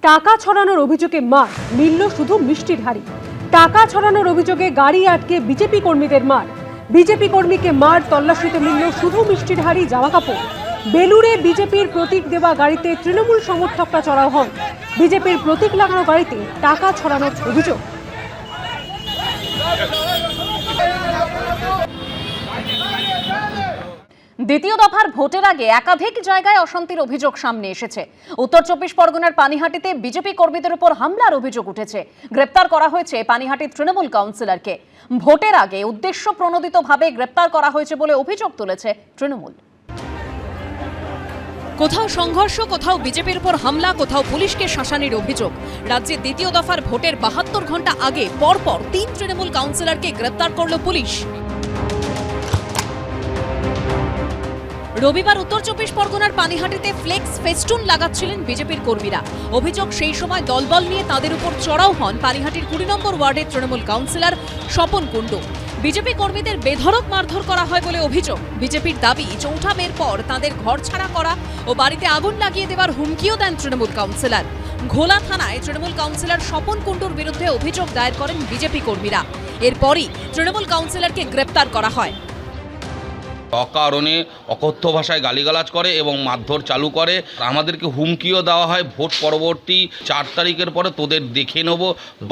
টাকা ছড়ানোর অভিযোগে মার মিলল শুধু মিষ্টির হাড়ি। টাকা ছড়ানোর অভিযোগে গাড়ি আটকে বিজেপি কর্মীদের মার। বিজেপি কর্মীকে মার, তল্লাশিতে মিলল শুধু মিষ্টির হাড়ি, জামা কাপড়। বেলুড়ে বিজেপির প্রতীক দেওয়া গাড়িতে তৃণমূল সমর্থকরা চড়াও হন। বিজেপির প্রতীক লাগানো গাড়িতে টাকা ছড়ানোর অভিযোগ। দ্বিতীয় দফার ভোটের আগে একাধিক জায়গায় অশান্তির অভিযোগ সামনে এসেছে। উত্তর 24 পরগনার পানিহাটিতে বিজেপি কর্মীদের উপর হামলার অভিযোগ উঠেছে। গ্রেপ্তার করা হয়েছে পানিহাটির তৃণমূল কাউন্সিলরকে। ভোটের আগে উদ্দেশ্য প্রণোদিতভাবে গ্রেপ্তার করা হয়েছে বলে অভিযোগ তুলেছে তৃণমূল। কোথাও সংঘর্ষ, কোথাও বিজেপির উপর হামলা, কোথাও পুলিশকে শাসানির অভিযোগ। রাজ্যে দ্বিতীয় দফার ভোটের 72 ঘন্টা আগে পরপর 3 তৃণমূল কাউন্সিলরকে গ্রেপ্তার করল পুলিশ। রবিবার উত্তর 24 পরগনার পানিহাটিতে ফ্লেক্স ফেস্টুন লাগাচ্ছিলেন বিজেপির কর্মীরা। অভিযোগ, সেই সময় দলবল নিয়ে তাদের উপর চড়াও হন পানিহাটির 20 নম্বর ওয়ার্ডের তৃণমূল কাউন্সিলর স্বপন কুণ্ডু। বিজেপি কর্মীদের বেধড়ক মারধর করা হয় বলে অভিযোগ। বিজেপির দাবি, চৌঠা মের পর তাদের ঘর ছাড়া করা ও বাড়িতে আগুন লাগিয়ে দেওয়ার হুমকিও দেন তৃণমূল কাউন্সিলর। ঘোলা থানায় তৃণমূল কাউন্সিলর স্বপন কুণ্ডুর বিরুদ্ধে অভিযোগ দায়ের করেন বিজেপি কর্মীরা। এরপরই তৃণমূল কাউন্সিলরকে গ্রেপ্তার করা হয়। অকারণে অকথ্য ভাষায় গালিগালাজ করে এবং মারধর চালু করে। আমাদেরকে হুমকিও দেওয়া হয়, ভোট পরবর্তী 4 তারিখের পরে তোদের দেখে নেব,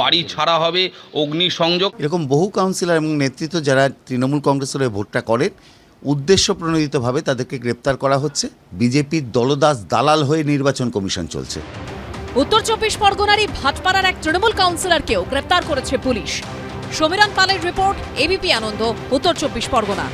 বাড়ি ছাড়া হবে, অগ্নিসংযোগ। এরকম বহু কাউন্সিলর এবং নেতৃত্ব যারা তৃণমূল কংগ্রেসের ভোটটা করেন, উদ্দেশ্য প্রণোদিতভাবে তাদেরকে গ্রেপ্তার করা হচ্ছে। বিজেপির দলদাস দালাল হয়ে নির্বাচন কমিশন চলছে। উত্তর 24 পরগনারই ভাটপাড়ার এক তৃণমূল কাউন্সিলরকেও গ্রেপ্তার করেছে পুলিশ। সমীরণ পালের রিপোর্ট, এবিপি আনন্দ, উত্তর 24 পরগনা।